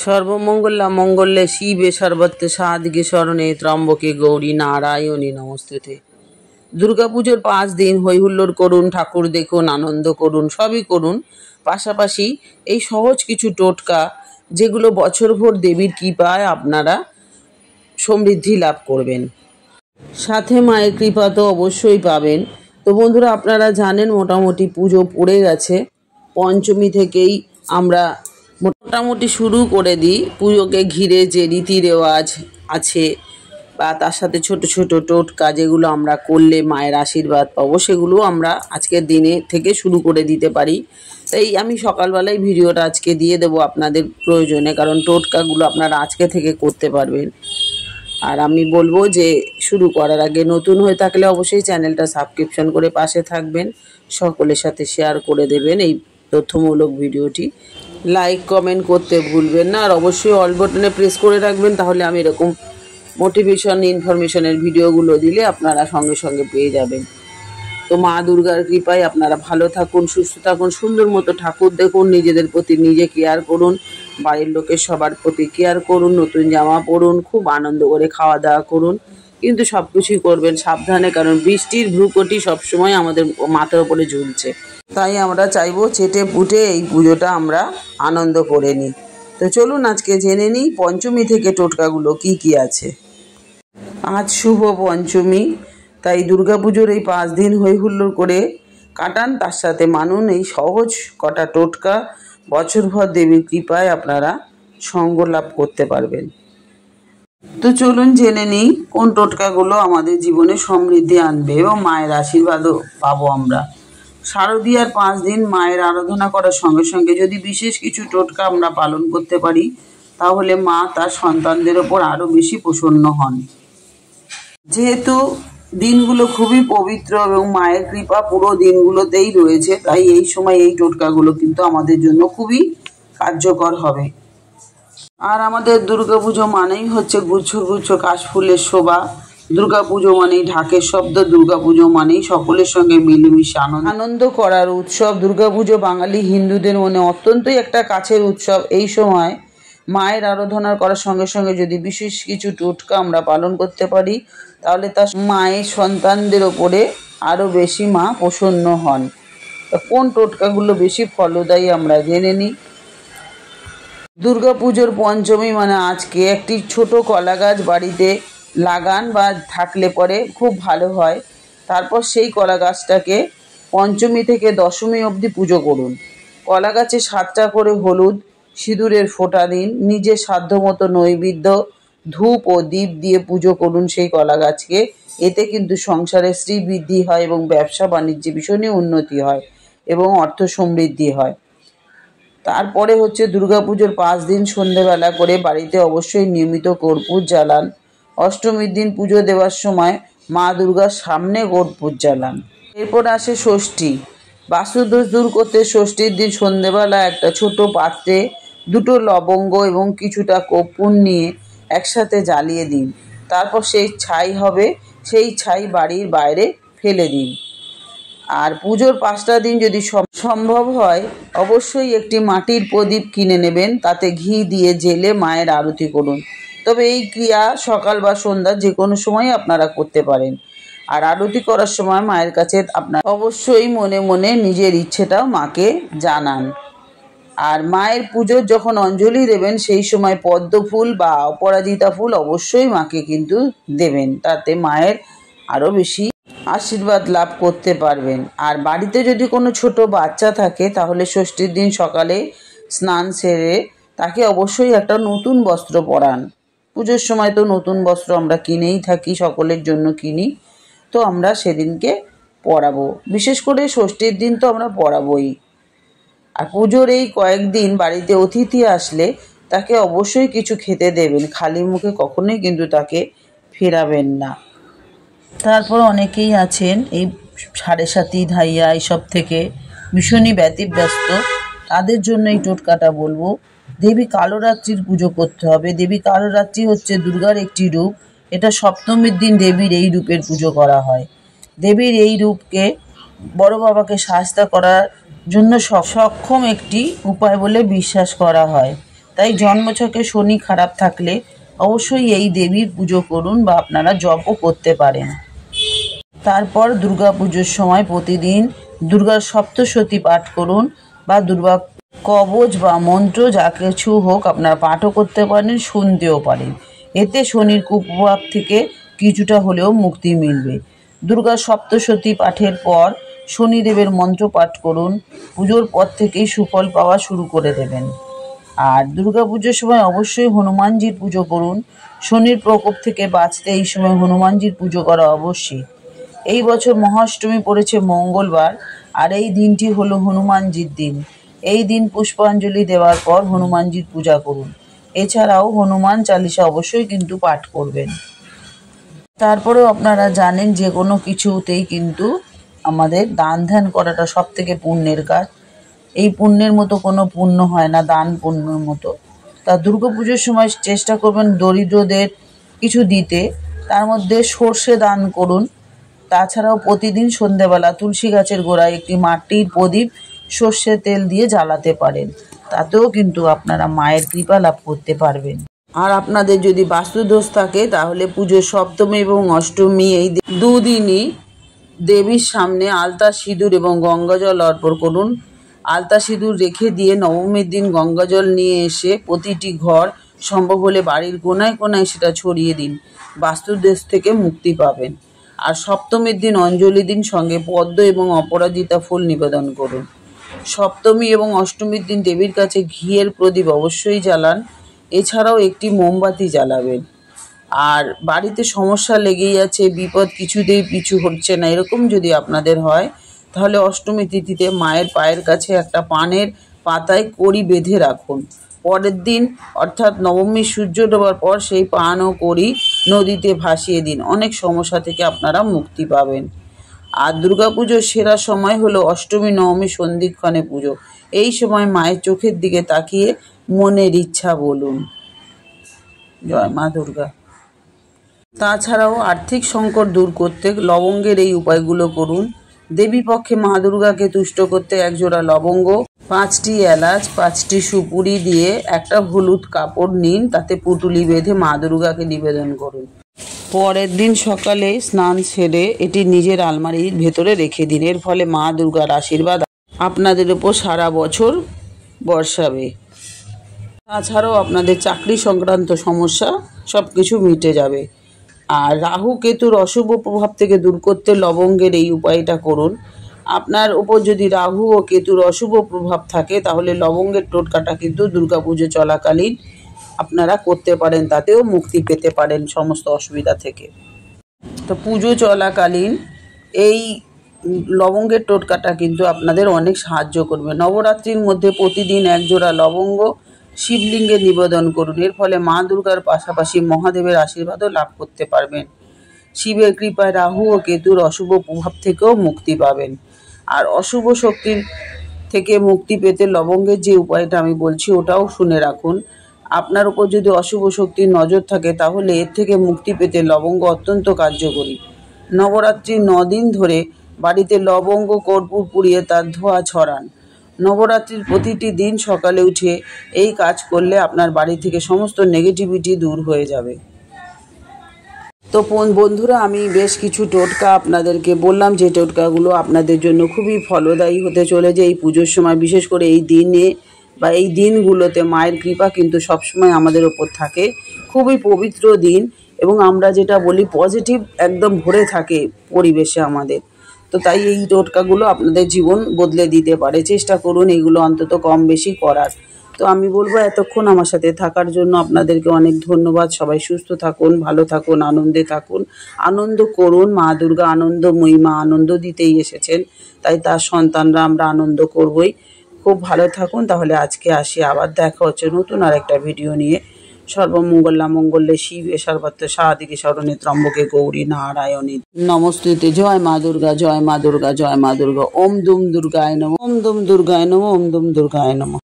সর্বমঙ্গলা মঙ্গলে শিবে সর্বত্র সাধিকে শরণে ত্রম্বকে গৌরী নারায়ণী নমস্তুতে। দুর্গাপুজোর 5 দিন হই হুল্লোড় করুন, ঠাকুর দেখুন, আনন্দ করুন, সবই করুন। পাশাপাশি এই সহজ কিছু টোটকা যেগুলো বছরভর দেবীর কৃপায় আপনারা সমৃদ্ধি লাভ করবেন, সাথে মায়ের কৃপা তো অবশ্যই পাবেন। তো বন্ধুরা, আপনারা জানেন মোটামুটি পুজো পড়ে গেছে। পঞ্চমী থেকেই আমরা মোটামুটি শুরু করে দিই। পুজোকে ঘিরে যে রীতি রেওয়াজ আছে বা তার সাথে ছোট ছোট টোটকা যেগুলো আমরা করলে মায়ের আশীর্বাদ পাবো, সেগুলো আমরা আজকের দিনে থেকে শুরু করে দিতে পারি। তাই আমি সকালবেলায় ভিডিওটা আজকে দিয়ে দেবো আপনাদের প্রয়োজনে, কারণ টোটকাগুলো আপনারা আজকে থেকে করতে পারবেন। আর আমি বলবো যে শুরু করার আগে নতুন হয়ে থাকলে অবশ্যই চ্যানেলটা সাবস্ক্রিপশন করে পাশে থাকবেন, সকলের সাথে শেয়ার করে দেবেন এই তথ্যমূলক ভিডিওটি। লাইক কমেন্ট করতে ভুলবেন না, আর অবশ্যই অল বাটনে প্রেস করে রাখবেন, তাহলে আমি এরকম মোটিভেশন ইনফরমেশনের ভিডিওগুলো দিলে আপনারা সঙ্গে সঙ্গে পেয়ে যাবেন। তো মা দুর্গার কৃপায় আপনারা ভালো থাকুন, সুস্থ থাকুন, সুন্দর মতো ঠাকুর দেখুন, নিজেদের প্রতি নিজে কেয়ার করুন, বাড়ির লোকের সবার প্রতি কেয়ার করুন, নতুন জামা পরুন, খুব আনন্দ করে খাওয়া দাওয়া করুন, কিন্তু সব কিছুই করবেন সাবধানে, কারণ বৃষ্টির ভ্রুকটি সবসময় আমাদের মাথার উপরে ঝুলছে। তাই আমরা চাইবো চেটে পুটে এই পুজোটা আমরা আনন্দ করে নিই। তো চলুন আজকে জেনে নিই পঞ্চমী থেকে টোটকাগুলো কি কি আছে। আজ শুভ পঞ্চমী, তাই দুর্গাপুজোর এই 5 দিন হই হুল্লোড় করে কাটান, তার সাথে মানুন এই সহজ কটা টোটকা। বছরভর দেবীর কৃপায় আপনারা সঙ্গ লাভ করতে পারবেন। তো চলুন জেনে নিই কোন টোটকাগুলো আমাদের জীবনে সমৃদ্ধি আনবে এবং মায়ের আশীর্বাদও পাবো আমরা। শারদীয়ার 5 দিন মায়ের আরাধনা করার সঙ্গে সঙ্গে যদি বিশেষ কিছু টোটকা আমরা পালন করতে পারি, তাহলে মা তার সন্তানদের ওপর আরও বেশি প্রসন্ন হন। যেহেতু দিনগুলো খুবই পবিত্র এবং মায়ের কৃপা পুরো দিনগুলোতেই রয়েছে, তাই এই সময় এই টোটকাগুলো কিন্তু আমাদের জন্য খুবই কার্যকর হবে। আর আমাদের দুর্গাপুজো মানেই হচ্ছে গুচ্ছ গুচ্ছ কাশফুলের শোভা, দুর্গাপুজো মানেই ঢাকের শব্দ, দুর্গাপুজো মানেই সকলের সঙ্গে মিলেমিশে আনন্দ করার উৎসব। দুর্গাপুজো বাঙালি হিন্দুদের মনে অত্যন্তই একটা কাছের উৎসব। এই সময় মায়ের আরাধনা করার সঙ্গে সঙ্গে যদি বিশেষ কিছু টোটকা আমরা পালন করতে পারি, তাহলে তার মায়ের সন্তানদের ওপরে আরও বেশি মা প্রসন্ন হন। কোন টোটকাগুলো বেশি ফলদায়ী আমরা জেনে নিই। দুর্গাপুজোর পঞ্চমী মানে আজকে একটি ছোট কলা গাছ বাড়িতে লাগান বা থাকলে পরে খুব ভালো হয়। তারপর সেই কলা গাছটাকে পঞ্চমী থেকে দশমী অবধি পুজো করুন। কলা গাছে 7টা করে হলুদ সিঁদুরের ফোঁটা দিন, নিজের সাধ্যমতো নৈবেদ্য ধূপ ও দীপ দিয়ে পুজো করুন সেই কলা গাছকে। এতে কিন্তু সংসারে শ্রীবৃদ্ধি হয় এবং ব্যবসা বাণিজ্যে ভীষণই উন্নতি হয় এবং অর্থ সমৃদ্ধি হয়। তারপরে হচ্ছে দুর্গাপুজোর 5 দিন সন্ধেবেলা করে বাড়িতে অবশ্যই নিয়মিত কর্পূর জ্বালান। অষ্টমীর দিন পুজো দেওয়ার সময় মা দুর্গার সামনে কর্পূর জ্বালান। এরপর আসে ষষ্ঠী। বাস্তুদোষ দূর করতে ষষ্ঠীর দিন সন্ধেবেলা একটা ছোট পাত্রে 2টো লবঙ্গ এবং কিছুটা কর্পূর নিয়ে একসাথে জ্বালিয়ে দিন। তারপর সেই ছাই হবে, সেই ছাই বাড়ির বাইরে ফেলে দিন। আর পুজোর 5টা দিন যদি সম্ভব হয় অবশ্যই একটি মাটির প্রদীপ কিনে নেবেন, তাতে ঘি দিয়ে জেলে মায়ের আরতি করুন। তবে এই ক্রিয়া সকাল বা সন্ধ্যা যে কোনো সময় আপনারা করতে পারেন। আর আরতি করার সময় মায়ের কাছে আপনারা অবশ্যই মনে মনে নিজের ইচ্ছেটাও মাকে জানান। আর মায়ের পুজোর যখন অঞ্জলি দেবেন সেই সময় পদ্ম ফুল বা অপরাজিতা ফুল অবশ্যই মাকে কিন্তু দেবেন, তাতে মায়ের আরও বেশি আশীর্বাদ লাভ করতে পারবেন। আর বাড়িতে যদি কোনো ছোট বাচ্চা থাকে, তাহলে ষষ্ঠীর দিন সকালে স্নান সেরে তাকে অবশ্যই একটা নতুন বস্ত্র পরান। পুজোর সময় তো নতুন বস্ত্র আমরা কিনেই থাকি, সকলের জন্য কিনি, তো আমরা সেদিনকে পরাবো। বিশেষ করে ষষ্ঠীর দিন তো আমরা পরাবোই। আর পুজোর এই কয়েকদিন বাড়িতে অতিথি আসলে তাকে অবশ্যই কিছু খেতে দেবেন, খালি মুখে কখনোই কিন্তু তাকে ফেরাবেন না। তারপর অনেকেই আছেন এই সাড়ে সাতি ধাইয়া এইসব থেকে ভীষণই ব্যতিব্যস্ত, তাদের জন্য এই টোটকাটা বলবো। দেবী কালরাত্রির পুজো করতে হবে। দেবী কালরাত্রি হচ্ছে দুর্গার একটি রূপ। এটা সপ্তমীর দিন দেবীর এই রূপের পুজো করা হয়। দেবীর এই রূপকে বড় বাবাকে সাহায্য করার জন্য সক্ষম একটি উপায় বলে বিশ্বাস করা হয়। তাই জন্মছকে শনি খারাপ থাকলে অবশ্যই এই দেবীর পুজো করুন বা আপনারা জপও করতে পারেন। তারপর দুর্গা পুজোর সময় প্রতিদিন দুর্গার সপ্তশতী পাঠ করুন বা দুর্গা কবচ বা মন্ত্র যা কিছু হোক আপনারা পাঠও করতে পারেন, শুনতেও পারেন। এতে শনির কুপ্রভাব থেকে কিছুটা হলেও মুক্তি মিলবে। দুর্গার সপ্তশতী পাঠের পর শনিদেবের মন্ত্র পাঠ করুন। পুজোর পর থেকেই সুফল পাওয়া শুরু করে দেবেন। আর দুর্গা পুজোর সময় অবশ্যই হনুমানজির পুজো করুন। শনির প্রকোপ থেকে বাঁচতে এই সময় হনুমানজির পুজো করা অবশ্যই। এই বছর মহাষ্টমী পড়েছে মঙ্গলবার, আর এই দিনটি হলো হনুমানজির দিন। এই দিন পুষ্পাঞ্জলি দেওয়ার পর হনুমানজির পূজা করুন। এছাড়াও হনুমান চালিসা অবশ্যই কিন্তু পাঠ করবেন। তারপরেও আপনারা জানেন যে কোনো কিছুতেই কিন্তু আমাদের দান ধ্যান করাটা সব থেকে পুণ্যের কাজ। এই পুণ্যের মতো কোনো পুণ্য হয় না দান পুণ্যের মতো। তা দুর্গা পুজোর সময় চেষ্টা করবেন দরিদ্রদের কিছু দিতে, তার মধ্যে সর্ষে দান করুন। তাছাড়াও প্রতিদিন সন্ধেবেলা তুলসী গাছের গোড়ায় একটি মাটির প্রদীপ সর্ষের তেল দিয়ে জ্বালাতে পারেন। তাতেও কিন্তু আপনারা মায়ের কৃপা লাভ করতে পারবেন। আর আপনাদের যদি বাস্তুদোষ থাকে তাহলে পুজোর সপ্তমী এবং অষ্টমী এই দুদিনই দেবীর সামনে আলতা সিঁদুর এবং গঙ্গাজল অর্পণ করুন। আলতা সিঁদুর রেখে দিয়ে নবমীর দিন গঙ্গাজল নিয়ে এসে প্রতিটি ঘর, সম্ভব হলে বাড়ির কোনায় কোনায় সেটা ছড়িয়ে দিন। বাস্তুদোষ থেকে মুক্তি পাবেন। আর সপ্তমীর দিন অঞ্জলি দিন, সঙ্গে পদ্ম এবং অপরাজিতা ফুল নিবেদন করুন। সপ্তমী এবং অষ্টমীর দিন দেবীর কাছে ঘিয়ের প্রদীপ অবশ্যই জ্বালান। এছাড়াও একটি মোমবাতি জ্বালাবেন। আর বাড়িতে সমস্যা লেগেই আছে, বিপদ কিছুতেই পিছু হচ্ছে না, এরকম যদি আপনাদের হয় তাহলে অষ্টমী তিথিতে মায়ের পায়ের কাছে একটা পানের পাতায় কড়ি বেঁধে রাখুন। পরের দিন অর্থাৎ নবমী সূর্য ডোবার পর সেই পান ও কড়ি নদীতে ভাসিয়ে দিন। অনেক সমস্যা থেকে আপনারা মুক্তি পাবেন। আর দুর্গাপুজোর সেরা সময় হলো অষ্টমী নবমী সন্ধিক্ষণে পুজো। এই সময় মায়ের চোখের দিকে তাকিয়ে মনের ইচ্ছা বলুন। জয় মা দুর্গা। তাছাড়াও আর্থিক সংকট দূর করতে লবঙ্গের এই উপায়গুলো করুন। দেবী পক্ষে মা দুর্গাকে তুষ্ট করতে একজোড়া লবঙ্গ, 5টি এলাচ, 5টি সুপুরি দিয়ে একটা হলুদ কাপড় নিন, তাতে পুঁটুলি বেঁধে মা দুর্গাকে নিবেদন করুন। পরের দিন সকালে স্নান সেরে এটি নিজের আলমারির ভেতরে রেখে দিন। এর ফলে মা দুর্গার আশীর্বাদ আপনাদের উপর সারা বছর বর্ষাবে। তাছাড়াও আপনাদের চাকরি সংক্রান্ত সমস্যা সব কিছু মিটে যাবে। আর রাহু কেতুর অশুভ প্রভাব থেকে দূর করতে লবঙ্গের এই উপায়টা করুন। আপনার উপর যদি রাহু ও কেতুর অশুভ প্রভাব থাকে তাহলে লবঙ্গের টোটকাটা কিন্তু দুর্গাপুজো চলাকালীন আপনারা করতে পারেন, তাতেও মুক্তি পেতে পারেন সমস্ত অসুবিধা থেকে। তো পুজো চলাকালীন এই লবঙ্গের টোটকাটা কিন্তু আপনাদের অনেক সাহায্য করবে। নবরাত্রির মধ্যে প্রতিদিন একজোড়া লবঙ্গ শিবলিঙ্গে নিবেদন করুন। এর ফলে মা দুর্গার পাশাপাশি মহাদেবের আশীর্বাদও লাভ করতে পারবেন। শিবের কৃপায় রাহু ও কেতুর অশুভ প্রভাব থেকেও মুক্তি পাবেন। আর অশুভ শক্তির থেকে মুক্তি পেতে লবঙ্গের যে উপায়টা আমি বলছি ওটাও শুনে রাখুন। আপনার উপর যদি অশুভ শক্তির নজর থাকে তাহলে এর থেকে মুক্তি পেতে লবঙ্গ অত্যন্ত কার্যকরী। নবরাত্রির 9 দিন ধরে বাড়িতে লবঙ্গ কর্পূর পুড়িয়ে তার ধোঁয়া ছড়ান। নবরাত্রির প্রতিটি দিন সকালে উঠে এই কাজ করলে আপনার বাড়ি থেকে সমস্ত নেগেটিভিটি দূর হয়ে যাবে। তো বন্ধুরা, আমি বেশ কিছু টোটকা আপনাদেরকে বললাম, যে টোটকাগুলো আপনাদের জন্য খুবই ফলদায়ী হতে চলেছে এই পুজোর সময়। বিশেষ করে এই দিনে বা এই দিনগুলোতে মায়ের কৃপা কিন্তু সবসময় আমাদের ওপর থাকে। খুবই পবিত্র দিন এবং আমরা যেটা বলি পজিটিভ একদম ভরে থাকে পরিবেশে আমাদের। তো তাই এই টোটকাগুলো আপনাদের জীবন বদলে দিতে পারে। চেষ্টা করুন এগুলো অন্তত কম বেশি করার। তো আমি বলবো এতক্ষণ আমার সাথে থাকার জন্য আপনাদেরকে অনেক ধন্যবাদ। সবাই সুস্থ থাকুন, ভালো থাকুন, আনন্দে থাকুন, আনন্দ করুন। মা দুর্গা আনন্দময়ী, মা আনন্দ দিতেই এসেছেন, তাই তার সন্তানরা আমরা আনন্দ করবই। খুব ভালো থাকুন। তাহলে আজকে আসি, আবার দেখা হচ্ছে নতুন আর একটা ভিডিও নিয়ে। সর্বমঙ্গলা মঙ্গলে শিবে সর্বত্র সাধিকে শরণে ত্রম্বকে গৌরী নারায়ণী নমস্তুতে। জয় মা দুর্গা, জয় মা দুর্গা, জয় মা দুর্গা। ওম দুম দুর্গায় নমঃ, ওম দুম দুর্গায় নমঃ, ওম দুম দুর্গায় নমঃ।